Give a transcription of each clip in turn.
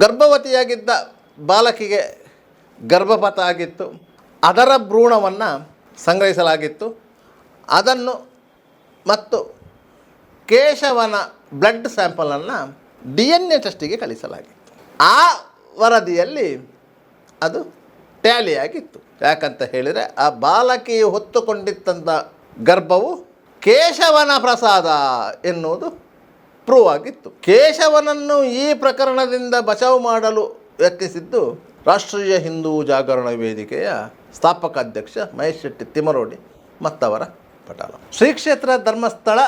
ಗರ್ಭವತಿಯಾಗಿದ್ದ ಬಾಲಕಿಗೆ ಗರ್ಭಪಾತ ಆಗಿತ್ತು. ಅದರ ಭ್ರೂಣವನ್ನು ಸಂಗ್ರಹಿಸಲಾಗಿತ್ತು. ಅದನ್ನು ಮತ್ತು ಕೇಶವನ ಬ್ಲಡ್ ಸ್ಯಾಂಪಲನ್ನು DNA ಟೆಸ್ಟಿಗೆ ಕಳಿಸಲಾಗಿತ್ತು. ಆ ವರದಿಯಲ್ಲಿ ಅದು ಟ್ಯಾಲಿ ಆಗಿತ್ತು. ಯಾಕಂತ ಹೇಳಿದರೆ ಆ ಬಾಲಕಿಯು ಹೊತ್ತುಕೊಂಡಿದ್ದಂಥ ಗರ್ಭವು ಕೇಶವನ ಪ್ರಸಾದ ಎನ್ನುವುದು ಪ್ರೂವ್ ಆಗಿತ್ತು. ಕೇಶವನನ್ನು ಈ ಪ್ರಕರಣದಿಂದ ಬಚಾವು ಮಾಡಲು ಯತ್ನಿಸಿದ್ದು ರಾಷ್ಟ್ರೀಯ ಹಿಂದೂ ಜಾಗರಣ ವೇದಿಕೆಯ ಸ್ಥಾಪಕ ಅಧ್ಯಕ್ಷ ಮಹೇಶ್ ಶೆಟ್ಟಿ ತಿಮರೋಡಿ ಮತ್ತವರ ಪಟಾಲ. ಶ್ರೀ ಕ್ಷೇತ್ರ ಧರ್ಮಸ್ಥಳ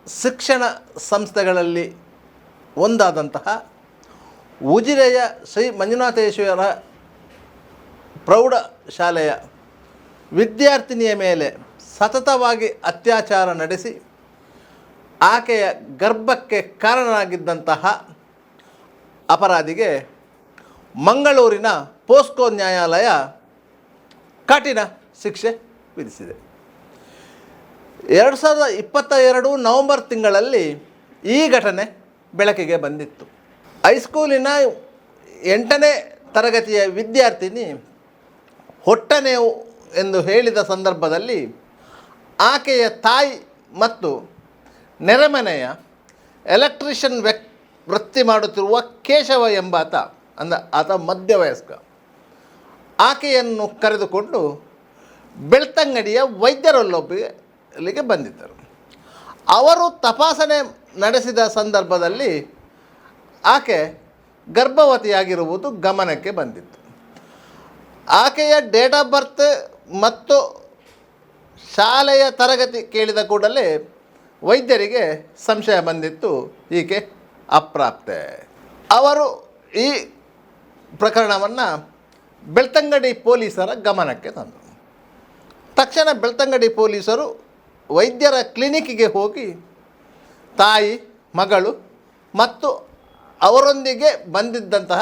ಶಿಕ್ಷಣ ಸಂಸ್ಥೆಗಳಲ್ಲಿ ಒಂದಾದಂತಹ ಉಜಿರೆಯ ಶ್ರೀ ಮಂಜುನಾಥೇಶ್ವರ ಪ್ರೌಢಶಾಲೆಯ ವಿದ್ಯಾರ್ಥಿನಿಯ ಮೇಲೆ ಸತತವಾಗಿ ಅತ್ಯಾಚಾರ ನಡೆಸಿ ಆಕೆಯ ಗರ್ಭಕ್ಕೆ ಕಾರಣರಾಗಿದ್ದಂತಹ ಅಪರಾಧಿಗೆ ಮಂಗಳೂರಿನ ಪೋಸ್ಕೋ ನ್ಯಾಯಾಲಯ ಕಠಿಣ ಶಿಕ್ಷೆ ವಿಧಿಸಿದೆ. 2022 ನವೆಂಬರ್ ತಿಂಗಳಲ್ಲಿ ಈ ಘಟನೆ ಬೆಳಕಿಗೆ ಬಂದಿತ್ತು. ಹೈಸ್ಕೂಲಿನ 8ನೇ ತರಗತಿಯ ವಿದ್ಯಾರ್ಥಿನಿ ಹೊಟ್ಟೆನೋವು ಎಂದು ಹೇಳಿದ ಸಂದರ್ಭದಲ್ಲಿ ಆಕೆಯ ತಾಯಿ ಮತ್ತು ನೆರೆಮನೆಯ ಎಲೆಕ್ಟ್ರಿಷಿಯನ್ ವೃತ್ತಿ ಮಾಡುತ್ತಿರುವ ಕೇಶವ ಎಂಬಾತ ಆತ ಮಧ್ಯವಯಸ್ಕ ಆಕೆಯನ್ನು ಕರೆದುಕೊಂಡು ಬೆಳ್ತಂಗಡಿಯ ವೈದ್ಯರಲ್ಲೊಬ್ಬರಿಗೆ ಬಂದಿದ್ದರು. ಅವರು ತಪಾಸಣೆ ನಡೆಸಿದ ಸಂದರ್ಭದಲ್ಲಿ ಆಕೆ ಗರ್ಭವತಿಯಾಗಿರುವುದು ಗಮನಕ್ಕೆ ಬಂದಿತ್ತು. ಆಕೆಯ ಡೇಟ್ ಆಫ್ ಬರ್ತ್ ಮತ್ತು ಶಾಲೆಯ ತರಗತಿ ಕೇಳಿದ ಕೂಡಲೇ ವೈದ್ಯರಿಗೆ ಸಂಶಯ ಬಂದಿತ್ತು, ಈಕೆ ಅಪ್ರಾಪ್ತೆ. ಅವರು ಈ ಪ್ರಕರಣವನ್ನು ಬೆಳ್ತಂಗಡಿ ಪೊಲೀಸರ ಗಮನಕ್ಕೆ ತಂದರು. ತಕ್ಷಣ ಬೆಳ್ತಂಗಡಿ ಪೊಲೀಸರು ವೈದ್ಯರ ಕ್ಲಿನಿಕ್ಕಿಗೆ ಹೋಗಿ ತಾಯಿ, ಮಗಳು ಮತ್ತು ಅವರೊಂದಿಗೆ ಬಂದಿದ್ದಂತಹ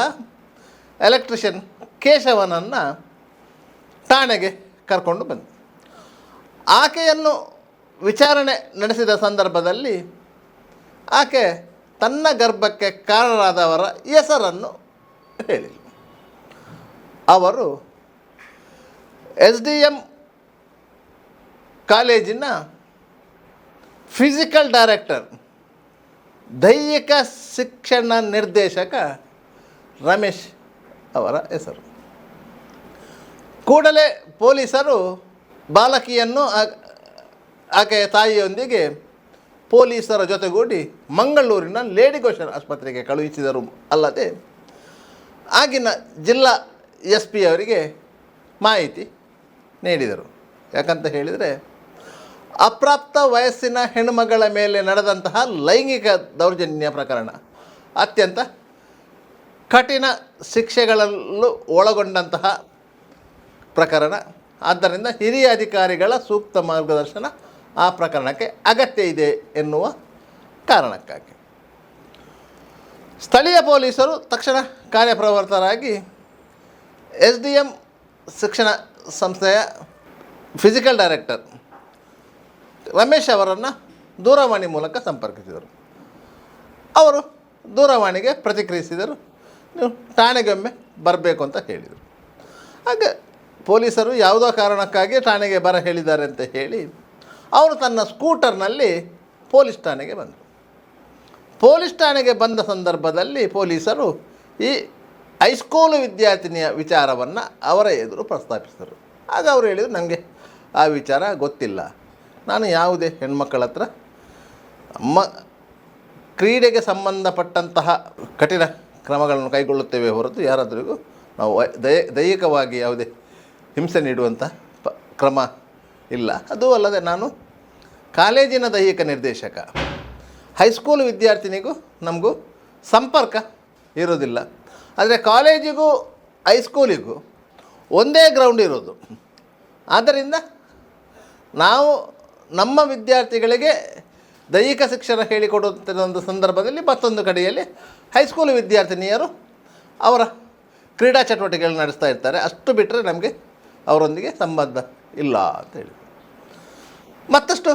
ಎಲೆಕ್ಟ್ರಿಷಿಯನ್ ಕೇಶವನನ್ನು ಠಾಣೆಗೆ ಕರ್ಕೊಂಡು ಬಂದರು. ಆಕೆಯನ್ನು ವಿಚಾರಣೆ ನಡೆಸಿದ ಸಂದರ್ಭದಲ್ಲಿ ಆಕೆ ತನ್ನ ಗರ್ಭಕ್ಕೆ ಕಾರಣರಾದವರ ಹೆಸರನ್ನು ಹೇಳಿಲ್ಲ. ಅವರು SDM ಕಾಲೇಜಿನ ಫಿಸಿಕಲ್ ಡೈರೆಕ್ಟರ್, ದೈಹಿಕ ಶಿಕ್ಷಣ ನಿರ್ದೇಶಕ ರಮೇಶ್ ಅವರ ಹೆಸರು. ಕೂಡಲೇ ಪೊಲೀಸರು ಬಾಲಕಿಯನ್ನು ಆಕೆಯ ತಾಯಿಯೊಂದಿಗೆ ಪೊಲೀಸರ ಜೊತೆಗೂಡಿ ಮಂಗಳೂರಿನ ಲೇಡಿ ಗೋಶನ್ ಆಸ್ಪತ್ರೆಗೆ ಕಳುಹಿಸಿದರು. ಅಲ್ಲದೆ ಆಗಿನ ಜಿಲ್ಲಾ SP ಅವರಿಗೆ ಮಾಹಿತಿ ನೀಡಿದರು. ಯಾಕಂತ ಹೇಳಿದರೆ ಅಪ್ರಾಪ್ತ ವಯಸ್ಸಿನ ಹೆಣ್ಣುಮಗಳ ಮೇಲೆ ನಡೆದಂತಹ ಲೈಂಗಿಕ ದೌರ್ಜನ್ಯ ಪ್ರಕರಣ ಅತ್ಯಂತ ಕಠಿಣ ಶಿಕ್ಷೆಗಳಲ್ಲೂ ಒಳಗೊಂಡಂತಹ ಪ್ರಕರಣ. ಆದ್ದರಿಂದ ಹಿರಿಯ ಅಧಿಕಾರಿಗಳ ಸೂಕ್ತ ಮಾರ್ಗದರ್ಶನ ಆ ಪ್ರಕರಣಕ್ಕೆ ಅಗತ್ಯ ಇದೆ ಎನ್ನುವ ಕಾರಣಕ್ಕಾಗಿ ಸ್ಥಳೀಯ ಪೊಲೀಸರು ತಕ್ಷಣ ಕಾರ್ಯಪ್ರವೃತ್ತರಾಗಿ SDM ಶಿಕ್ಷಣ ಸಂಸ್ಥೆಯ ಫಿಸಿಕಲ್ ಡೈರೆಕ್ಟರ್ ರಮೇಶ್ ಅವರನ್ನು ದೂರವಾಣಿ ಮೂಲಕ ಸಂಪರ್ಕಿಸಿದರು. ಅವರು ದೂರವಾಣಿಗೆ ಪ್ರತಿಕ್ರಿಯಿಸಿದರು. ನೀವು ಠಾಣೆಗೊಮ್ಮೆ ಬರಬೇಕು ಅಂತ ಹೇಳಿದರು. ಹಾಗೆ ಪೊಲೀಸರು ಯಾವುದೋ ಕಾರಣಕ್ಕಾಗಿ ಠಾಣೆಗೆ ಬರ ಹೇಳಿದ್ದಾರೆ ಅಂತ ಹೇಳಿ ಅವರು ತನ್ನ ಸ್ಕೂಟರ್ನಲ್ಲಿ ಪೊಲೀಸ್ ಠಾಣೆಗೆ ಬಂದರು. ಪೊಲೀಸ್ ಠಾಣೆಗೆ ಬಂದ ಸಂದರ್ಭದಲ್ಲಿ ಪೊಲೀಸರು ಈ ಹೈಸ್ಕೂಲು ವಿದ್ಯಾರ್ಥಿನಿಯ ವಿಚಾರವನ್ನು ಅವರ ಎದುರು ಪ್ರಸ್ತಾಪಿಸಿದರು. ಆಗ ಅವರು ಹೇಳಿದರು, ನನಗೆ ಆ ವಿಚಾರ ಗೊತ್ತಿಲ್ಲ, ನಾನು ಯಾವುದೇ ಹೆಣ್ಮಕ್ಕಳ ಹತ್ರ ನಮ್ಮ ಕ್ರೀಡೆಗೆ ಸಂಬಂಧಪಟ್ಟಂತಹ ಕಠಿಣ ಕ್ರಮಗಳನ್ನು ಕೈಗೊಳ್ಳುತ್ತೇವೆ ಹೊರತು ಯಾರಾದ್ರಿಗೂ ನಾವು ದೈಹಿಕವಾಗಿ ಯಾವುದೇ ಹಿಂಸೆ ನೀಡುವಂಥ ಕ್ರಮ ಇಲ್ಲ. ಅದೂ ಅಲ್ಲದೆ ನಾನು ಕಾಲೇಜಿನ ದೈಹಿಕ ನಿರ್ದೇಶಕ, ಹೈಸ್ಕೂಲ್ ವಿದ್ಯಾರ್ಥಿನಿಗೂ ನಮಗೂ ಸಂಪರ್ಕ ಇರೋದಿಲ್ಲ. ಆದರೆ ಕಾಲೇಜಿಗೂ ಹೈಸ್ಕೂಲಿಗೂ ಒಂದೇ ಗ್ರೌಂಡ್ ಇರೋದು. ಆದ್ದರಿಂದ ನಾವು ನಮ್ಮ ವಿದ್ಯಾರ್ಥಿಗಳಿಗೆ ದೈಹಿಕ ಶಿಕ್ಷಣ ಹೇಳಿಕೊಡುತ್ತಿರುವಂಥ ಸಂದರ್ಭದಲ್ಲಿ ಮತ್ತೊಂದು ಕಡೆಯಲ್ಲಿ ಹೈಸ್ಕೂಲ್ ವಿದ್ಯಾರ್ಥಿನಿಯರು ಅವರ ಕ್ರೀಡಾ ಚಟುವಟಿಕೆಗಳು ನಡೆಸ್ತಾ ಇರ್ತಾರೆ. ಅಷ್ಟು ಬಿಟ್ಟರೆ ನಮಗೆ ಅವರೊಂದಿಗೆ ಸಂಬಂಧ ಇಲ್ಲ ಅಂತ ಹೇಳಿ ಮತ್ತಷ್ಟು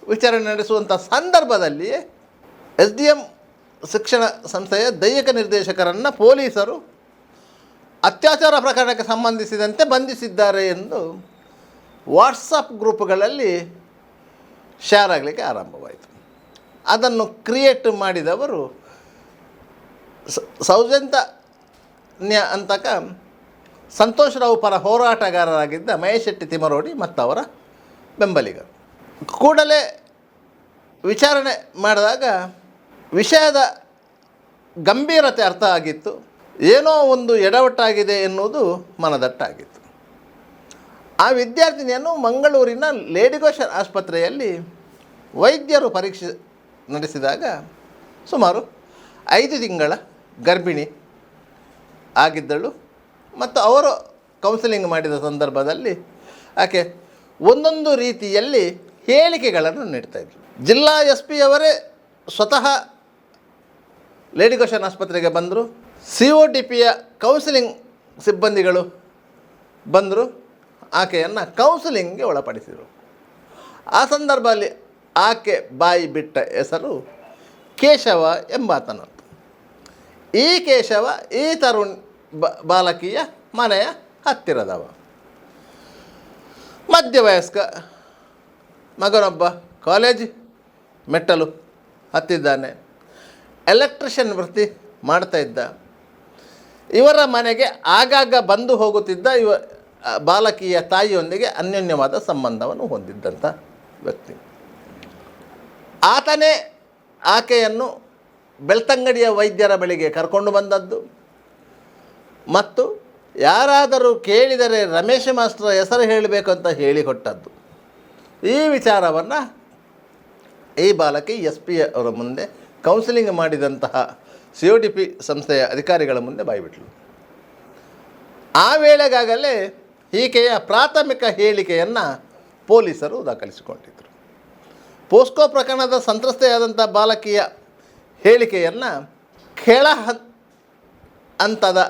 ವಿಚಾರಣೆ ನಡೆಸುವಂಥ ಸಂದರ್ಭದಲ್ಲಿ SDM ಶಿಕ್ಷಣ ಸಂಸ್ಥೆಯ ದೈಹಿಕ ನಿರ್ದೇಶಕರನ್ನು ಪೊಲೀಸರು ಅತ್ಯಾಚಾರ ಪ್ರಕರಣಕ್ಕೆ ಸಂಬಂಧಿಸಿದಂತೆ ಬಂಧಿಸಿದ್ದಾರೆ ಎಂದು ವಾಟ್ಸಪ್ ಗ್ರೂಪ್ಗಳಲ್ಲಿ ಶೇರ್ ಆಗಲಿಕ್ಕೆ ಆರಂಭವಾಯಿತು. ಅದನ್ನು ಕ್ರಿಯೇಟ್ ಮಾಡಿದವರು ಸೌಜನ್ಯ ಅಂತಕ ಸಂತೋಷ್ ರಾವ್ ಪರ ಹೋರಾಟಗಾರರಾಗಿದ್ದ ಮಹೇಶ್ ಶೆಟ್ಟಿ ತಿಮರೋಡಿ ಮತ್ತು ಅವರ ಬೆಂಬಲಿಗರು. ಕೂಡಲೇ ವಿಚಾರಣೆ ಮಾಡಿದಾಗ ವಿಷಯದ ಗಂಭೀರತೆ ಅರ್ಥ ಆಗಿತ್ತು. ಏನೋ ಒಂದು ಎಡವಟ್ಟಾಗಿದೆ ಎನ್ನುವುದು ಮನದಟ್ಟಾಗಿತ್ತು. ಆ ವಿದ್ಯಾರ್ಥಿನಿಯನ್ನು ಮಂಗಳೂರಿನ ಲೇಡಿಗೋಶನ್ ಆಸ್ಪತ್ರೆಯಲ್ಲಿ ವೈದ್ಯರು ಪರೀಕ್ಷೆ ನಡೆಸಿದಾಗ ಸುಮಾರು 5 ತಿಂಗಳ ಗರ್ಭಿಣಿ ಆಗಿದ್ದಳು. ಮತ್ತು ಅವರು ಕೌನ್ಸಿಲಿಂಗ್ ಮಾಡಿದ ಸಂದರ್ಭದಲ್ಲಿ ಆಕೆ ಒಂದೊಂದು ರೀತಿಯಲ್ಲಿ ಹೇಳಿಕೆಗಳನ್ನು ನೀಡ್ತಾಯಿದ್ರು. ಜಿಲ್ಲಾ SP ಅವರೇ ಸ್ವತಃ ಲೇಡಿಗೋಶನ್ ಆಸ್ಪತ್ರೆಗೆ ಬಂದರು. CODPಯ ಕೌನ್ಸಿಲಿಂಗ್ ಸಿಬ್ಬಂದಿಗಳು ಬಂದರು, ಆಕೆಯನ್ನು ಕೌನ್ಸಿಲಿಂಗ್ಗೆ ಒಳಪಡಿಸಿದರು. ಆ ಸಂದರ್ಭದಲ್ಲಿ ಆಕೆ ಬಾಯಿ ಬಿಟ್ಟ ಹೆಸರು ಕೇಶವ ಎಂಬಾತನಂತ. ಈ ಕೇಶವ ಈ ಬಾಲಕಿಯ ಮನೆಯ ಹತ್ತಿರದವ, ಮಧ್ಯವಯಸ್ಕ, ಮಗನೊಬ್ಬ ಕಾಲೇಜ್ ಮೆಟ್ಟಲು ಹತ್ತಿದ್ದಾನೆ, ಎಲೆಕ್ಟ್ರಿಷಿಯನ್ ವೃತ್ತಿ ಮಾಡ್ತಾ ಇದ್ದ. ಇವರ ಮನೆಗೆ ಆಗಾಗ ಬಂದು ಹೋಗುತ್ತಿದ್ದ ಬಾಲಕಿಯ ತಾಯಿಯೊಂದಿಗೆ ಅನ್ಯೋನ್ಯವಾದ ಸಂಬಂಧವನ್ನು ಹೊಂದಿದ್ದಂಥ ವ್ಯಕ್ತಿ. ಆತನೇ ಆಕೆಯನ್ನು ಬೆಳ್ತಂಗಡಿಯ ವೈದ್ಯರ ಬಳಿಗೆ ಕರ್ಕೊಂಡು ಬಂದದ್ದು ಮತ್ತು ಯಾರಾದರೂ ಕೇಳಿದರೆ ರಮೇಶ್ ಮಾಸ್ಟರ್ ಹೆಸರು ಹೇಳಬೇಕು ಅಂತ ಹೇಳಿಕೊಟ್ಟದ್ದು. ಈ ವಿಚಾರವನ್ನು ಈ ಬಾಲಕಿ SP ಅವರ ಮುಂದೆ ಕೌನ್ಸಿಲಿಂಗ್ ಮಾಡಿದಂತಹ CODP ಸಂಸ್ಥೆಯ ಅಧಿಕಾರಿಗಳ ಮುಂದೆ ಬಾಯಿಬಿಟ್ಲು. ಆ ವೇಳೆಗಾಗಲೇ ಈಕೆಯ ಪ್ರಾಥಮಿಕ ಹೇಳಿಕೆಯನ್ನು ಪೊಲೀಸರು ದಾಖಲಿಸಿಕೊಂಡಿದ್ದರು. ಪೋಸ್ಕೋ ಪ್ರಕರಣದ ಸಂತ್ರಸ್ತೆಯಾದಂಥ ಬಾಲಕಿಯ ಹೇಳಿಕೆಯನ್ನು ಕೆಳ ಹಂತದ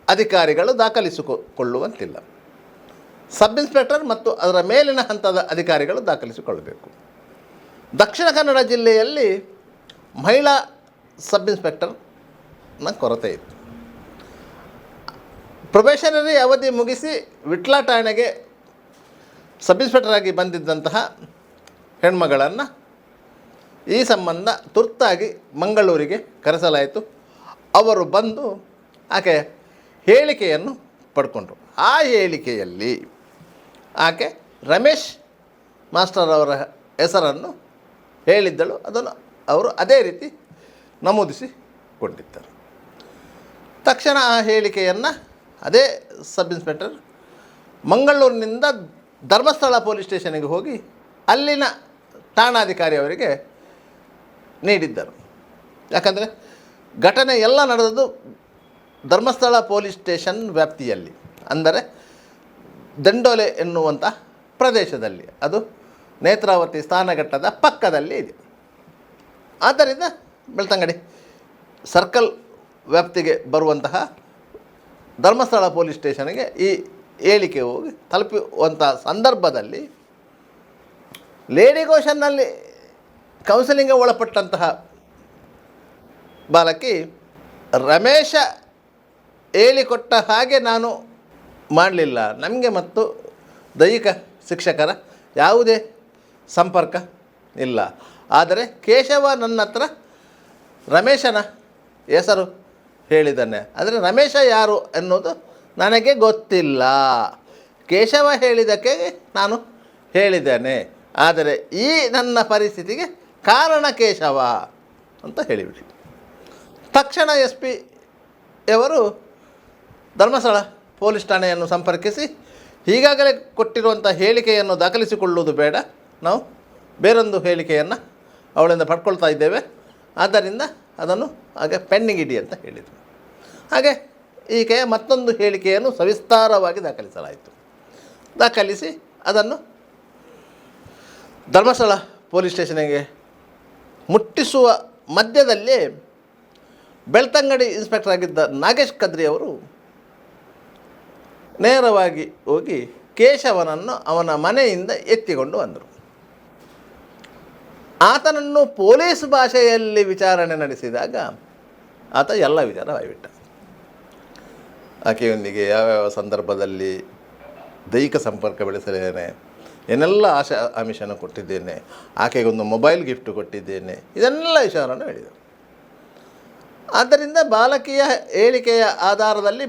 ಅಧಿಕಾರಿಗಳು ದಾಖಲಿಸಿಕೊಳ್ಳುವಂತಿಲ್ಲ. ಸಬ್ ಇನ್ಸ್ಪೆಕ್ಟರ್ ಮತ್ತು ಅದರ ಮೇಲಿನ ಹಂತದ ಅಧಿಕಾರಿಗಳು ದಾಖಲಿಸಿಕೊಳ್ಳಬೇಕು. ದಕ್ಷಿಣ ಕನ್ನಡ ಜಿಲ್ಲೆಯಲ್ಲಿ ಮಹಿಳಾ ಸಬ್ ಇನ್ಸ್ಪೆಕ್ಟರ್ನ ಕೊರತೆ ಇತ್ತು. ಪ್ರೊಬೇಷನರಿ ಅವಧಿ ಮುಗಿಸಿ ವಿಟ್ಲ ಠಾಣೆಗೆ ಸಬ್ ಇನ್ಸ್ಪೆಕ್ಟರ್ ಆಗಿ ಬಂದಿದ್ದಂತಹ ಹೆಣ್ಮಗಳನ್ನು ಈ ಸಂಬಂಧ ತುರ್ತಾಗಿ ಮಂಗಳೂರಿಗೆ ಕರೆಸಲಾಯಿತು. ಅವರು ಬಂದು ಆಕೆ ಹೇಳಿಕೆಯನ್ನು ಪಡ್ಕೊಂಡ್ರು. ಆ ಹೇಳಿಕೆಯಲ್ಲಿ ಆಕೆ ರಮೇಶ್ ಮಾಸ್ಟರ್ ಅವರ ಹೆಸರನ್ನು ಹೇಳಿದ್ದಳು. ಅದನ್ನು ಅವರು ಅದೇ ರೀತಿ ನಮೂದಿಸಿಕೊಂಡಿದ್ದರು. ತಕ್ಷಣ ಆ ಹೇಳಿಕೆಯನ್ನು ಅದೇ ಸಬ್ ಇನ್ಸ್ಪೆಕ್ಟರ್ ಮಂಗಳೂರಿನಿಂದ ಧರ್ಮಸ್ಥಳ ಪೊಲೀಸ್ ಸ್ಟೇಷನ್ಗೆ ಹೋಗಿ ಅಲ್ಲಿನ ಠಾಣಾಧಿಕಾರಿಯವರಿಗೆ ನೀಡಿದ್ದರು. ಯಾಕಂದರೆ ಘಟನೆ ಎಲ್ಲ ನಡೆದದ್ದು ಧರ್ಮಸ್ಥಳ ಪೊಲೀಸ್ ಸ್ಟೇಷನ್ ವ್ಯಾಪ್ತಿಯಲ್ಲಿ, ಅಂದರೆ ದಂಡೋಲೆ ಎನ್ನುವಂಥ ಪ್ರದೇಶದಲ್ಲಿ. ಅದು ನೇತ್ರಾವತಿ ಸ್ನಾನಘಟ್ಟದ ಪಕ್ಕದಲ್ಲಿ ಇದೆ. ಆದ್ದರಿಂದ ಬೆಳ್ತಂಗಡಿ ಸರ್ಕಲ್ ವ್ಯಾಪ್ತಿಗೆ ಬರುವಂತಹ ಧರ್ಮಸ್ಥಳ ಪೊಲೀಸ್ ಸ್ಟೇಷನ್ಗೆ ಈ ಹೇಳಿಕೆ ಹೋಗಿ ತಲುಪುವಂಥ ಸಂದರ್ಭದಲ್ಲಿ ಲೇಡಿಗೋಶನ್ನಲ್ಲಿ ಕೌನ್ಸಿಲಿಂಗ್ಗೆ ಒಳಪಟ್ಟಂತಹ ಬಾಲಕಿ ರಮೇಶ ಹೇಳಿಕೊಟ್ಟ ಹಾಗೆ ನಾನು ಮಾಡಲಿಲ್ಲ, ನಮಗೆ ಮತ್ತು ದೈಹಿಕ ಶಿಕ್ಷಕರ ಯಾವುದೇ ಸಂಪರ್ಕ ಇಲ್ಲ, ಆದರೆ ಕೇಶವ ನನ್ನ ಹತ್ರ ರಮೇಶನ ಹೆಸರು ಹೇಳಿದ್ದಾನೆ, ಆದರೆ ರಮೇಶ ಯಾರು ಎನ್ನುವುದು ನನಗೆ ಗೊತ್ತಿಲ್ಲ, ಕೇಶವ ಹೇಳಿದ್ದಕ್ಕೆ ನಾನು ಹೇಳಿದ್ದೇನೆ, ಆದರೆ ಈ ನನ್ನ ಪರಿಸ್ಥಿತಿಗೆ ಕಾರಣ ಕೇಶವ ಅಂತ ಹೇಳಿಬಿಡಿ. ತಕ್ಷಣ SP ಯವರು ಧರ್ಮಸ್ಥಳ ಪೊಲೀಸ್ ಠಾಣೆಯನ್ನು ಸಂಪರ್ಕಿಸಿ ಈಗಾಗಲೇ ಕೊಟ್ಟಿರುವಂಥ ಹೇಳಿಕೆಯನ್ನು ದಾಖಲಿಸಿಕೊಳ್ಳುವುದು ಬೇಡ, ನಾವು ಬೇರೊಂದು ಹೇಳಿಕೆಯನ್ನು ಅವಳಿಂದ ಪಡ್ಕೊಳ್ತಾ ಇದ್ದೇವೆ, ಆದ್ದರಿಂದ ಅದನ್ನು ಹಾಗೆ ಪೆಂಡಿಂಗ್ ಇಡಿ ಅಂತ ಹೇಳಿದರು. ಹಾಗೆ ಈಕೆಯ ಮತ್ತೊಂದು ಹೇಳಿಕೆಯನ್ನು ಸವಿಸ್ತಾರವಾಗಿ ದಾಖಲಿಸಲಾಯಿತು. ದಾಖಲಿಸಿ ಅದನ್ನು ಧರ್ಮಸ್ಥಳ ಪೊಲೀಸ್ ಸ್ಟೇಷನ್ಗೆ ಮುಟ್ಟಿಸುವ ಮಧ್ಯದಲ್ಲಿ ಬೆಳ್ತಂಗಡಿ ಇನ್ಸ್ಪೆಕ್ಟರ್ ಆಗಿದ್ದ ನಾಗೇಶ್ ಕದ್ರಿ ಅವರು ನೇರವಾಗಿ ಹೋಗಿ ಕೇಶವನನ್ನು ಅವನ ಮನೆಯಿಂದ ಎತ್ತಿಕೊಂಡು ಬಂದರು. ಆತನನ್ನು ಪೊಲೀಸ್ ಭಾಷೆಯಲ್ಲಿ ವಿಚಾರಣೆ ನಡೆಸಿದಾಗ ಆತ ಎಲ್ಲ ವಿಚಾರ ಬಾಯ್ಬಿಟ್ಟ. ಆಕೆಯೊಂದಿಗೆ ಯಾವ್ಯಾವ ಸಂದರ್ಭದಲ್ಲಿ ದೈಹಿಕ ಸಂಪರ್ಕ ಬೆಳೆಸಿದ್ದೇನೆ, ಏನೆಲ್ಲ ಆಮಿಷನ ಕೊಟ್ಟಿದ್ದೇನೆ, ಆಕೆಗೊಂದು ಮೊಬೈಲ್ ಗಿಫ್ಟ್ ಕೊಟ್ಟಿದ್ದೇನೆ, ಇದನ್ನೆಲ್ಲ ವಿಚಾರವನ್ನು ಹೇಳಿದರು. ಆದ್ದರಿಂದ ಬಾಲಕಿಯ ಹೇಳಿಕೆಯ ಆಧಾರದಲ್ಲಿ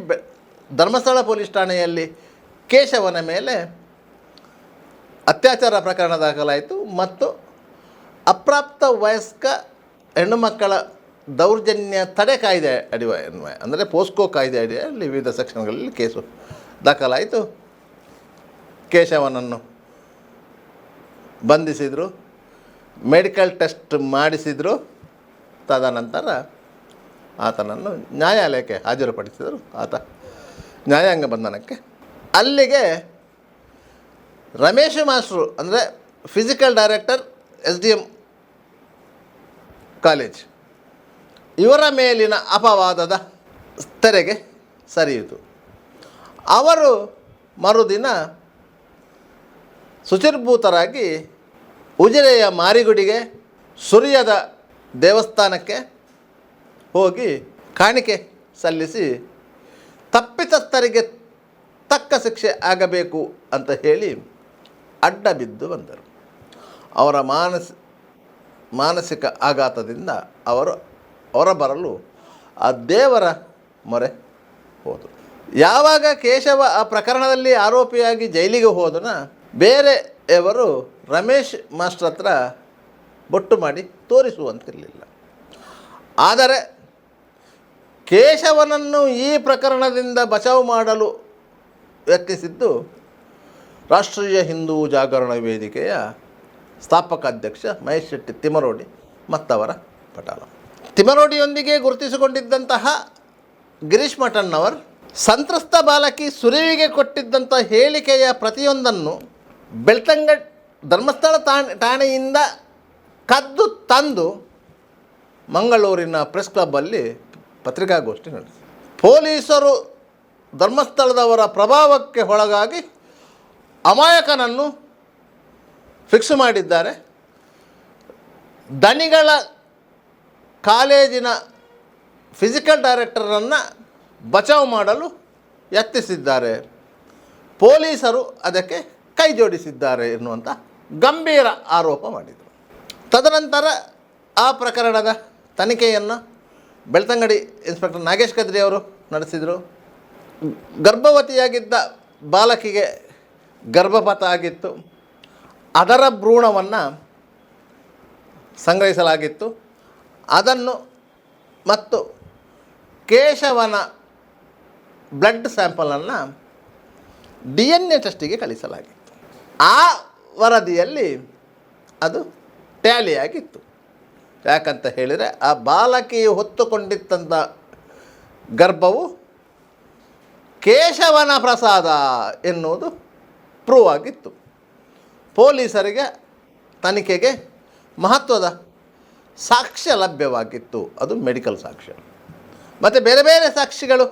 ಧರ್ಮಸ್ಥಳ ಪೊಲೀಸ್ ಠಾಣೆಯಲ್ಲಿ ಕೇಶವನ ಮೇಲೆ ಅತ್ಯಾಚಾರ ಪ್ರಕರಣ ದಾಖಲಾಯಿತು ಮತ್ತು ಅಪ್ರಾಪ್ತ ವಯಸ್ಕ ಹೆಣ್ಣುಮಕ್ಕಳ ದೌರ್ಜನ್ಯ ತಡೆ ಕಾಯ್ದೆ ಅಡಿಯ ಅಂದರೆ ಪೋಸ್ಕೋ ಕಾಯ್ದೆ ಅಡಿಯಲ್ಲಿ ವಿವಿಧ ಸೆಕ್ಷನ್ಗಳಲ್ಲಿ ಕೇಸು ದಾಖಲಾಯಿತು. ಕೇಶವನನ್ನು ಬಂಧಿಸಿದರು, ಮೆಡಿಕಲ್ ಟೆಸ್ಟ್ ಮಾಡಿಸಿದರು. ತದನಂತರ ಆತನನ್ನು ನ್ಯಾಯಾಲಯಕ್ಕೆ ಹಾಜರುಪಡಿಸಿದರು. ಆತ ನ್ಯಾಯಾಂಗ ಬಂಧನಕ್ಕೆ. ಅಲ್ಲಿಗೆ ರಮೇಶ್ ಮಾಸ್ಟ್ರು ಅಂದರೆ ಫಿಸಿಕಲ್ ಡೈರೆಕ್ಟರ್ SDM ಕಾಲೇಜ್, ಇವರ ಮೇಲಿನ ಅಪವಾದದ ತೆರೆಗೆ ಸರಿಯಿತು. ಅವರು ಮರುದಿನ ಶುಚಿರ್ಭೂತರಾಗಿ ಉಜಿರೆಯ ಮಾರಿಗುಡಿಗೆ ಸುರಿಯದ ದೇವಸ್ಥಾನಕ್ಕೆ ಹೋಗಿ ಕಾಣಿಕೆ ಸಲ್ಲಿಸಿ ತಪ್ಪಿತಸ್ಥರಿಗೆ ತಕ್ಕ ಶಿಕ್ಷೆ ಆಗಬೇಕು ಅಂತ ಹೇಳಿ ಅಡ್ಡ ಬಿದ್ದು ಬಂದರು. ಅವರ ಮಾನಸಿಕ ಆಘಾತದಿಂದ ಅವರು ಹೊರಬರಲು ಆ ದೇವರ ಮೊರೆ ಹೋದರು. ಯಾವಾಗ ಕೇಶವ ಆ ಪ್ರಕರಣದಲ್ಲಿ ಆರೋಪಿಯಾಗಿ ಜೈಲಿಗೆ ಹೋದನ, ಬೇರೆಯವರು ರಮೇಶ್ ಮಾಸ್ಟರ್ ಹತ್ರ ಬೊಟ್ಟು ಮಾಡಿ ತೋರಿಸುವಂತಿರಲಿಲ್ಲ. ಆದರೆ ಕೇಶವನನ್ನು ಈ ಪ್ರಕರಣದಿಂದ ಬಚಾವು ಮಾಡಲು ಯತ್ನಿಸಿದ್ದು ರಾಷ್ಟ್ರೀಯ ಹಿಂದೂ ಜಾಗರಣ ವೇದಿಕೆಯ ಸ್ಥಾಪಕ ಅಧ್ಯಕ್ಷ ಮಹೇಶ್ ಶೆಟ್ಟಿ ತಿಮರೋಡಿ ಮತ್ತವರ ಪಟಾಲ. ತಿಮರೋಡಿಯೊಂದಿಗೆ ಗುರುತಿಸಿಕೊಂಡಿದ್ದಂತಹ ಗಿರೀಶ್ ಮಠಣ್ಣವರ್ ಸಂತ್ರಸ್ತ ಬಾಲಕಿ ಸುರಿವಿಗೆ ಕೊಟ್ಟಿದ್ದಂಥ ಹೇಳಿಕೆಯ ಪ್ರತಿಯೊಂದನ್ನು ಬೆಳ್ತಂಗಡಿ ಧರ್ಮಸ್ಥಳ ಠಾಣೆಯಿಂದ ಕದ್ದು ತಂದು ಮಂಗಳೂರಿನ ಪ್ರೆಸ್ ಕ್ಲಬ್ಬಲ್ಲಿ ಪತ್ರಿಕಾಗೋಷ್ಠಿ ನಡೆಸಿ ಪೊಲೀಸರು ಧರ್ಮಸ್ಥಳದವರ ಪ್ರಭಾವಕ್ಕೆ ಒಳಗಾಗಿ ಅಮಾಯಕನನ್ನು ಫಿಕ್ಸ್ ಮಾಡಿದ್ದಾರೆ, ದಣಿಗಳ ಕಾಲೇಜಿನ ಫಿಸಿಕಲ್ ಡೈರೆಕ್ಟರನ್ನು ಬಚಾವ್ ಮಾಡಲು ಯತ್ನಿಸಿದ್ದಾರೆ, ಪೊಲೀಸರು ಅದಕ್ಕೆ ಕೈ ಜೋಡಿಸಿದ್ದಾರೆ ಎನ್ನುವಂಥ ಗಂಭೀರ ಆರೋಪ ಮಾಡಿದರು. ತದನಂತರ ಆ ಪ್ರಕರಣದ ತನಿಖೆಯನ್ನು ಬೆಳ್ತಂಗಡಿ ಇನ್ಸ್ಪೆಕ್ಟರ್ ನಾಗೇಶ್ ಕದ್ರಿ ಅವರು ನಡೆಸಿದರು. ಗರ್ಭವತಿಯಾಗಿದ್ದ ಬಾಲಕಿಗೆ ಗರ್ಭಪಾತ ಆಗಿತ್ತು. ಅದರ ಭ್ರೂಣವನ್ನು ಸಂಗ್ರಹಿಸಲಾಗಿತ್ತು. ಅದನ್ನು ಮತ್ತು ಕೇಶವನ ಬ್ಲಡ್ ಸ್ಯಾಂಪಲನ್ನು DNA ಟೆಸ್ಟಿಗೆ ಕಳಿಸಲಾಗಿತ್ತು. ಆ ವರದಿಯಲ್ಲಿ ಅದು ಟ್ಯಾಲಿಯಾಗಿತ್ತು. ಯಾಕಂತ ಹೇಳಿದರೆ ಆ ಬಾಲಕಿಯು ಹೊತ್ತುಕೊಂಡಿದ್ದಂಥ ಗರ್ಭವು ಕೇಶವನ ಪ್ರಸಾದ ಎನ್ನುವುದು ಪ್ರೂವ್ ಆಗಿತ್ತು. ಪೊಲೀಸರಿಗೆ ತನಿಖೆಗೆ ಮಹತ್ವದ ಸಾಕ್ಷ್ಯ ಲಭ್ಯವಾಗಿತ್ತು, ಅದು ಮೆಡಿಕಲ್ ಸಾಕ್ಷ್ಯ. ಮತ್ತು ಬೇರೆ ಬೇರೆ ಸಾಕ್ಷಿಗಳು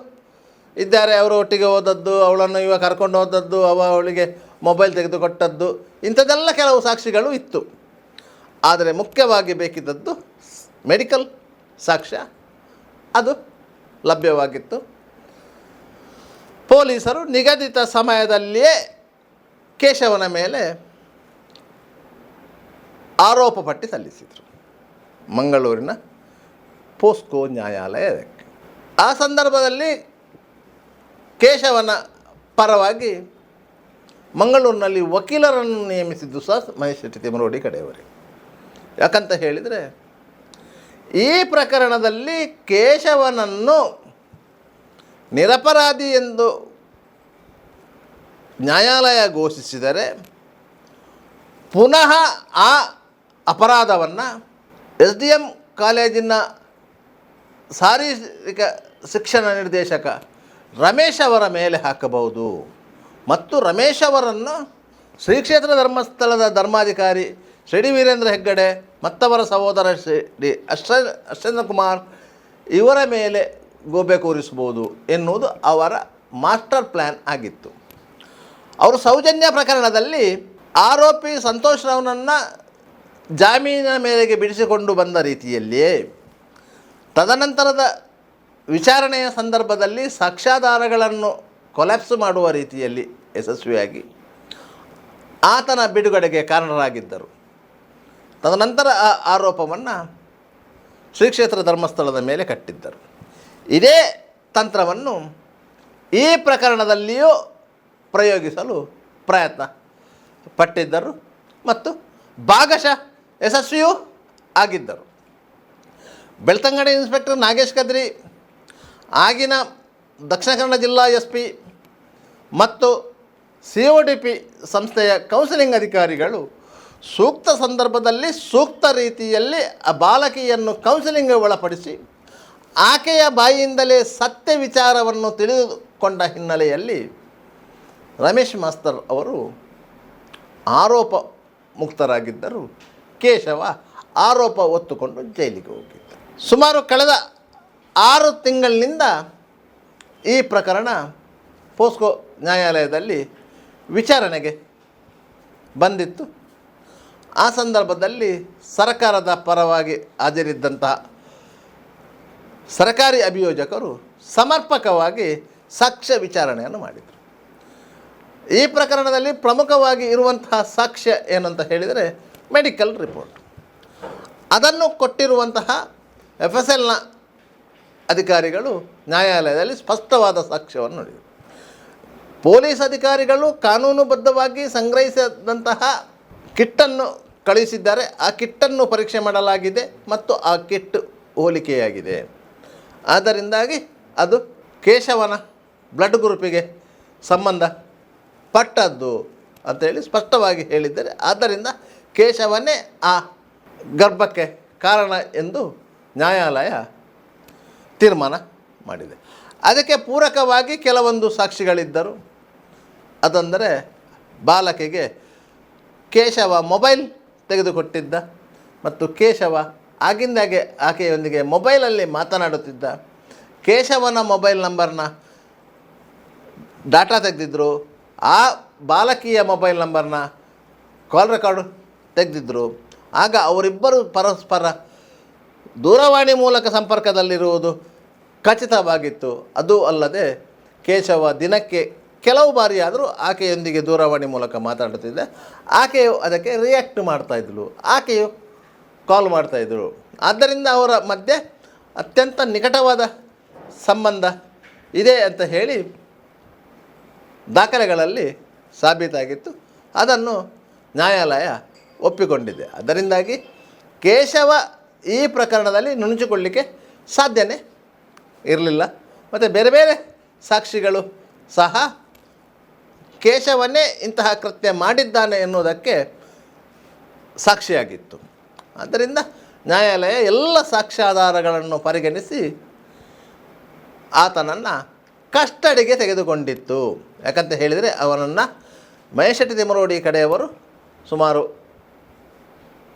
ಇದ್ದಾರೆ, ಅವರು ಒಟ್ಟಿಗೆ ಹೋದದ್ದು, ಅವಳನ್ನು ಇವ ಕರ್ಕೊಂಡು ಹೋದದ್ದು, ಅವಳಿಗೆ ಮೊಬೈಲ್ ತೆಗೆದುಕೊಟ್ಟದ್ದು, ಇಂಥದ್ದೆಲ್ಲ ಕೆಲವು ಸಾಕ್ಷಿಗಳು ಇತ್ತು. ಆದರೆ ಮುಖ್ಯವಾಗಿ ಬೇಕಿದ್ದದ್ದು ಮೆಡಿಕಲ್ ಸಾಕ್ಷ್ಯ, ಅದು ಲಭ್ಯವಾಗಿತ್ತು. ಪೊಲೀಸರು ನಿಗದಿತ ಸಮಯದಲ್ಲಿಯೇ ಕೇಶವನ ಮೇಲೆ ಆರೋಪ ಪಟ್ಟಿ ಸಲ್ಲಿಸಿದರು ಮಂಗಳೂರಿನ ಪೋಸ್ಕೋ ನ್ಯಾಯಾಲಯಕ್ಕೆ. ಆ ಸಂದರ್ಭದಲ್ಲಿ ಕೇಶವನ ಪರವಾಗಿ ಮಂಗಳೂರಿನಲ್ಲಿ ವಕೀಲರನ್ನು ನೇಮಿಸಿದ್ದು ಸಹ ಮಹೇಶ್ ಶೆಟ್ಟಿ ತಿಮರೋಡಿ ಕಡೆಯವರೇ. ಯಾಕಂತ ಹೇಳಿದರೆ ಈ ಪ್ರಕರಣದಲ್ಲಿ ಕೇಶವನನ್ನು ನಿರಪರಾಧಿ ಎಂದು ನ್ಯಾಯಾಲಯ ಘೋಷಿಸಿದರೆ ಪುನಃ ಆ ಅಪರಾಧವನ್ನು SDM ಕಾಲೇಜಿನ ಶಾರೀರಿಕ ಶಿಕ್ಷಣ ನಿರ್ದೇಶಕ ರಮೇಶ್ ಅವರ ಮೇಲೆ ಹಾಕಬಹುದು ಮತ್ತು ರಮೇಶ್ ಅವರನ್ನು ಶ್ರೀ ಕ್ಷೇತ್ರ ಧರ್ಮಸ್ಥಳದ ಧರ್ಮಾಧಿಕಾರಿ ಶ್ರೀ ವೀರೇಂದ್ರ ಹೆಗ್ಗಡೆ ಮತ್ತವರ ಸಹೋದರ ಶ್ರೀ ಅಶ್ವೇಂದ್ರ ಕುಮಾರ್ ಇವರ ಮೇಲೆ ಗೋಬೆ ಕೂರಿಸಬಹುದು ಎನ್ನುವುದು ಅವರ ಮಾಸ್ಟರ್ ಪ್ಲ್ಯಾನ್ ಆಗಿತ್ತು. ಅವರು ಸೌಜನ್ಯ ಪ್ರಕರಣದಲ್ಲಿ ಆರೋಪಿ ಸಂತೋಷ್ ರಾವ್ನನ್ನು ಜಾಮೀನಿನ ಮೇರೆಗೆ ಬಿಡಿಸಿಕೊಂಡು ಬಂದ ರೀತಿಯಲ್ಲಿಯೇ ತದನಂತರದ ವಿಚಾರಣೆಯ ಸಂದರ್ಭದಲ್ಲಿ ಸಾಕ್ಷ್ಯಾಧಾರಗಳನ್ನು ಕೊಲ್ಯಾಪ್ಸ್ ಮಾಡುವ ರೀತಿಯಲ್ಲಿ ಯಶಸ್ವಿಯಾಗಿ ಆತನ ಬಿಡುಗಡೆಗೆ ಕಾರಣರಾಗಿದ್ದರು. ತದನಂತರ ಆ ಆರೋಪವನ್ನು ಶ್ರೀ ಕ್ಷೇತ್ರ ಧರ್ಮಸ್ಥಳದ ಮೇಲೆ ಕಟ್ಟಿದ್ದರು. ಇದೇ ತಂತ್ರವನ್ನು ಈ ಪ್ರಕರಣದಲ್ಲಿಯೂ ಪ್ರಯೋಗಿಸಲು ಪ್ರಯತ್ನ ಪಟ್ಟಿದ್ದರು ಮತ್ತು ಭಾಗಶಃ ಯಶಸ್ವಿಯೂ ಆಗಿದ್ದರು. ಬೆಳ್ತಂಗಡಿ ಇನ್ಸ್ಪೆಕ್ಟರ್ ನಾಗೇಶ್ ಕದ್ರಿ, ಆಗಿನ ದಕ್ಷಿಣ ಕನ್ನಡ ಜಿಲ್ಲಾ SP ಮತ್ತು CODP ಸಂಸ್ಥೆಯ ಕೌನ್ಸಿಲಿಂಗ್ ಅಧಿಕಾರಿಗಳು ಸೂಕ್ತ ಸಂದರ್ಭದಲ್ಲಿ ಸೂಕ್ತ ರೀತಿಯಲ್ಲಿ ಆ ಬಾಲಕಿಯನ್ನು ಕೌನ್ಸಿಲಿಂಗ್ಗೆ ಒಳಪಡಿಸಿ ಆಕೆಯ ಬಾಯಿಯಿಂದಲೇ ಸತ್ಯ ವಿಚಾರವನ್ನು ತಿಳಿದುಕೊಂಡ ಹಿನ್ನೆಲೆಯಲ್ಲಿ ರಮೇಶ್ ಮಾಸ್ತರ್ ಅವರು ಆರೋಪ ಮುಕ್ತರಾಗಿದ್ದರು. ಕೇಶವ ಆರೋಪ ಹೊತ್ತುಕೊಂಡು ಜೈಲಿಗೆ ಹೋಗಿದ್ದರು. ಸುಮಾರು ಕಳೆದ 6 ತಿಂಗಳಿನಿಂದ ಈ ಪ್ರಕರಣ ಪೋಸ್ಕೋ ನ್ಯಾಯಾಲಯದಲ್ಲಿ ವಿಚಾರಣೆಗೆ ಬಂದಿತ್ತು. ಆ ಸಂದರ್ಭದಲ್ಲಿ ಸರ್ಕಾರದ ಪರವಾಗಿ ಹಾಜರಿದ್ದಂತಹ ಸರ್ಕಾರಿ ಅಭಿಯೋಜಕರು ಸಮರ್ಪಕವಾಗಿ ಸಾಕ್ಷ್ಯ ವಿಚಾರಣೆಯನ್ನು ಮಾಡಿದರು. ಈ ಪ್ರಕರಣದಲ್ಲಿ ಪ್ರಮುಖವಾಗಿ ಇರುವಂತಹ ಸಾಕ್ಷ್ಯ ಏನಂತ ಹೇಳಿದರೆ ಮೆಡಿಕಲ್ ರಿಪೋರ್ಟ್. ಅದನ್ನು ಕೊಟ್ಟಿರುವಂತಹ FSLನ ಅಧಿಕಾರಿಗಳು ನ್ಯಾಯಾಲಯದಲ್ಲಿ ಸ್ಪಷ್ಟವಾದ ಸಾಕ್ಷ್ಯವನ್ನು ನೀಡಿದರು. ಪೊಲೀಸ್ ಅಧಿಕಾರಿಗಳು ಕಾನೂನುಬದ್ಧವಾಗಿ ಸಂಗ್ರಹಿಸಿದಂತಹ ಕಿಟ್ಟನ್ನು ಕಳುಹಿಸಿದ್ದಾರೆ. ಆ ಕಿಟ್ಟನ್ನು ಪರೀಕ್ಷೆ ಮಾಡಲಾಗಿದೆ ಮತ್ತು ಆ ಕಿಟ್ ಹೋಲಿಕೆಯಾಗಿದೆ. ಆದ್ದರಿಂದಾಗಿ ಅದು ಕೇಶವನ ಬ್ಲಡ್ ಗ್ರೂಪಿಗೆ ಸಂಬಂಧಪಟ್ಟದ್ದು ಅಂತೇಳಿ ಸ್ಪಷ್ಟವಾಗಿ ಹೇಳಿದ್ದಾರೆ. ಆದ್ದರಿಂದ ಕೇಶವನೇ ಆ ಗರ್ಭಕ್ಕೆ ಕಾರಣ ಎಂದು ನ್ಯಾಯಾಲಯ ತೀರ್ಮಾನ ಮಾಡಿದೆ. ಅದಕ್ಕೆ ಪೂರಕವಾಗಿ ಕೆಲವೊಂದು ಸಾಕ್ಷಿಗಳಿದ್ದರು. ಅದಂದರೆ ಬಾಲಕಿಗೆ ಕೇಶವ ಮೊಬೈಲ್ ತೆಗೆದುಕೊಟ್ಟಿದ್ದ ಮತ್ತು ಕೇಶವ ಆಗಿಂದಾಗೆ ಆಕೆಯೊಂದಿಗೆ ಮೊಬೈಲಲ್ಲಿ ಮಾತನಾಡುತ್ತಿದ್ದ. ಕೇಶವನ ಮೊಬೈಲ್ ನಂಬರ್ನ ಡಾಟಾ ತೆಗೆದಿದ್ದರು. ಆ ಬಾಲಕಿಯ ಮೊಬೈಲ್ ನಂಬರ್ನ ಕಾಲ್ ರೆಕಾರ್ಡು ತೆಗೆದಿದ್ದರು. ಆಗ ಅವರಿಬ್ಬರು ಪರಸ್ಪರ ದೂರವಾಣಿ ಮೂಲಕ ಸಂಪರ್ಕದಲ್ಲಿರುವುದು ಖಚಿತವಾಗಿತ್ತು. ಅದು ಅಲ್ಲದೆ ಕೇಶವ ದಿನಕ್ಕೆ ಕೆಲವು ಬಾರಿಯಾದರೂ ಆಕೆಯೊಂದಿಗೆ ದೂರವಾಣಿ ಮೂಲಕ ಮಾತಾಡುತ್ತಿದ್ದೆ. ಆಕೆಯು ಅದಕ್ಕೆ ರಿಯಾಕ್ಟ್ ಮಾಡ್ತಾಯಿದ್ಳು, ಆಕೆಯು ಕಾಲ್ ಮಾಡ್ತಾಯಿದ್ರು. ಆದ್ದರಿಂದ ಅವರ ಮಧ್ಯೆ ಅತ್ಯಂತ ನಿಕಟವಾದ ಸಂಬಂಧ ಇದೆ ಅಂತ ಹೇಳಿ ದಾಖಲೆಗಳಲ್ಲಿ ಸಾಬೀತಾಗಿತ್ತು. ಅದನ್ನು ನ್ಯಾಯಾಲಯ ಒಪ್ಪಿಕೊಂಡಿದೆ. ಅದರಿಂದಾಗಿ ಕೇಶವ ಈ ಪ್ರಕರಣದಲ್ಲಿ ನುಣುಚಿಕೊಳ್ಳಿಕ್ಕೆ ಸಾಧ್ಯನೇ ಇರಲಿಲ್ಲ. ಮತ್ತು ಬೇರೆ ಬೇರೆ ಸಾಕ್ಷಿಗಳು ಸಹ ಕೇಶವನ್ನೇ ಇಂತಹ ಕೃತ್ಯ ಮಾಡಿದ್ದಾನೆ ಎನ್ನುವುದಕ್ಕೆ ಸಾಕ್ಷಿಯಾಗಿತ್ತು. ಆದ್ದರಿಂದ ನ್ಯಾಯಾಲಯ ಎಲ್ಲ ಸಾಕ್ಷ್ಯಾಧಾರಗಳನ್ನು ಪರಿಗಣಿಸಿ ಆತನನ್ನು ಕಸ್ಟಡಿಗೆ ತೆಗೆದುಕೊಂಡಿತ್ತು. ಯಾಕಂತ ಹೇಳಿದರೆ ಅವನನ್ನು ಮಹೇಶೆಟ್ಟಿ ತಿಮ್ಮರೋಡಿ ಕಡೆಯವರು ಸುಮಾರು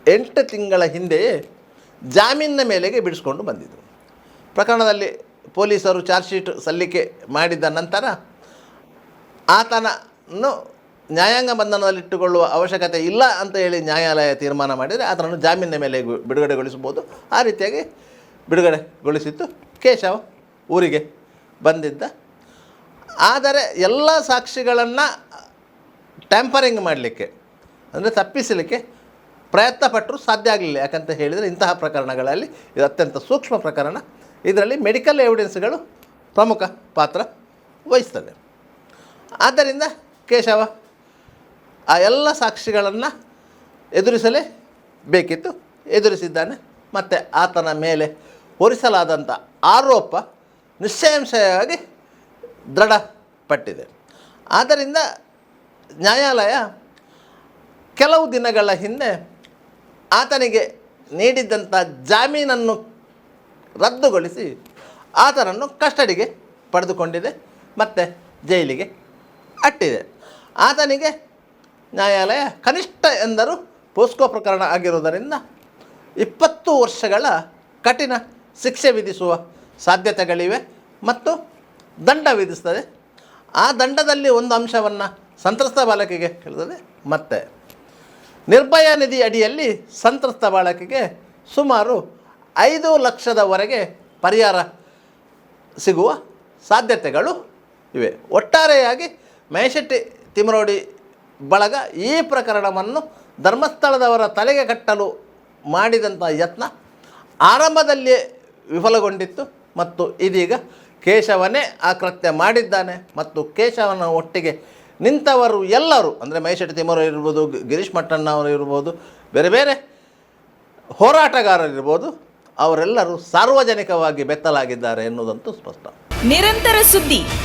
8 ತಿಂಗಳ ಹಿಂದೆಯೇ ಜಾಮೀನಿನ ಮೇಲೆಗೆ ಬಿಡಿಸ್ಕೊಂಡು ಬಂದಿದ್ದರು. ಪ್ರಕರಣದಲ್ಲಿ ಪೊಲೀಸರು ಚಾರ್ಜ್ ಶೀಟ್ ಸಲ್ಲಿಕೆ ಮಾಡಿದ ನಂತರ ಆತನನ್ನು ನ್ಯಾಯಾಂಗ ಬಂಧನದಲ್ಲಿಟ್ಟುಕೊಳ್ಳುವ ಅವಶ್ಯಕತೆ ಇಲ್ಲ ಅಂತ ಹೇಳಿ ನ್ಯಾಯಾಲಯ ತೀರ್ಮಾನ ಮಾಡಿದರೆ ಆತನನ್ನು ಜಾಮೀನಿನ ಮೇಲೆ ಬಿಡುಗಡೆಗೊಳಿಸಬಹುದು. ಆ ರೀತಿಯಾಗಿ ಬಿಡುಗಡೆಗೊಳಿಸಿತ್ತು. ಕೇಶವ ಊರಿಗೆ ಬಂದಿದ್ದ. ಆದರೆ ಎಲ್ಲ ಸಾಕ್ಷಿಗಳನ್ನು ಟ್ಯಾಂಪರಿಂಗ್ ಮಾಡಲಿಕ್ಕೆ ಅಂದರೆ ತಪ್ಪಿಸಲಿಕ್ಕೆ ಪ್ರಯತ್ನ ಪಟ್ಟರೂ ಸಾಧ್ಯ ಆಗಲಿಲ್ಲ. ಯಾಕಂತ ಹೇಳಿದರೆ ಇಂತಹ ಪ್ರಕರಣಗಳಲ್ಲಿ ಇದು ಅತ್ಯಂತ ಸೂಕ್ಷ್ಮ ಪ್ರಕರಣ. ಇದರಲ್ಲಿ ಮೆಡಿಕಲ್ ಎವಿಡೆನ್ಸ್ಗಳು ಪ್ರಮುಖ ಪಾತ್ರ ವಹಿಸ್ತದೆ. ಆದ್ದರಿಂದ ಕೇಶವ ಆ ಎಲ್ಲ ಸಾಕ್ಷಿಗಳನ್ನು ಎದುರಿಸಲೇ ಬೇಕಿತ್ತು, ಎದುರಿಸಿದ್ದಾನೆ. ಮತ್ತು ಆತನ ಮೇಲೆ ಹೊರಿಸಲಾದಂಥ ಆರೋಪ ನಿಸ್ಸಂಶಯವಾಗಿ ದೃಢಪಟ್ಟಿದೆ. ಆದ್ದರಿಂದ ನ್ಯಾಯಾಲಯ ಕೆಲವು ದಿನಗಳ ಹಿಂದೆ ಆತನಿಗೆ ನೀಡಿದ್ದಂಥ ಜಾಮೀನನ್ನು ರದ್ದುಗೊಳಿಸಿ ಆತನನ್ನು ಕಸ್ಟಡಿಗೆ ಪಡೆದುಕೊಂಡಿದೆ ಮತ್ತು ಜೈಲಿಗೆ ಅಟ್ಟಿದೆ. ಆತನಿಗೆ ನ್ಯಾಯಾಲಯ ಕನಿಷ್ಠ ಎಂದರೂ ಪೋಸ್ಕೋ ಪ್ರಕರಣ ಆಗಿರುವುದರಿಂದ 20 ವರ್ಷಗಳ ಕಠಿಣ ಶಿಕ್ಷೆ ವಿಧಿಸುವ ಸಾಧ್ಯತೆಗಳಿವೆ ಮತ್ತು ದಂಡ ವಿಧಿಸ್ತದೆ. ಆ ದಂಡದಲ್ಲಿ ಒಂದು ಅಂಶವನ್ನು ಸಂತ್ರಸ್ತ ಬಾಲಕಿಗೆ ಹೇಳ್ತದೆ ಮತ್ತು ನಿರ್ಭಯ ನಿಧಿ ಅಡಿಯಲ್ಲಿ ಸಂತ್ರಸ್ತ ಬಾಲಕಿಗೆ ಸುಮಾರು 5 ಲಕ್ಷದವರೆಗೆ ಪರಿಹಾರ ಸಿಗುವ ಸಾಧ್ಯತೆಗಳು ಇವೆ. ಒಟ್ಟಾರೆಯಾಗಿ ಮಹೇಶೆಟ್ಟಿ ತಿಮರೋಡಿ ಬಳಗ ಈ ಪ್ರಕರಣವನ್ನು ಧರ್ಮಸ್ಥಳದವರ ತಲೆಗೆ ಕಟ್ಟಲು ಮಾಡಿದಂಥ ಯತ್ನ ಆರಂಭದಲ್ಲಿಯೇ ವಿಫಲಗೊಂಡಿತ್ತು ಮತ್ತು ಇದೀಗ ಕೇಶವನೇ ಆ ಕೃತ್ಯ ಮಾಡಿದ್ದಾನೆ ಮತ್ತು ಕೇಶವನ ಒಟ್ಟಿಗೆ ನಿಂತವರು ಎಲ್ಲರೂ ಅಂದರೆ ಮಹೇಶೆಟ್ಟಿ ತಿಮ್ಮರು ಇರ್ಬೋದು, ಗಿರೀಶ್ ಮಟ್ಟಣ್ಣ ಅವರು ಇರ್ಬೋದು, ಬೇರೆ ಬೇರೆ ಹೋರಾಟಗಾರರಿರ್ಬೋದು, ಅವರೆಲ್ಲರೂ ಸಾರ್ವಜನಿಕವಾಗಿ ಬೆತ್ತಲಾಗಿದ್ದಾರೆ ಎನ್ನುವುದಂತೂ ಸ್ಪಷ್ಟ. ನಿರಂತರ ಸುದ್ದಿ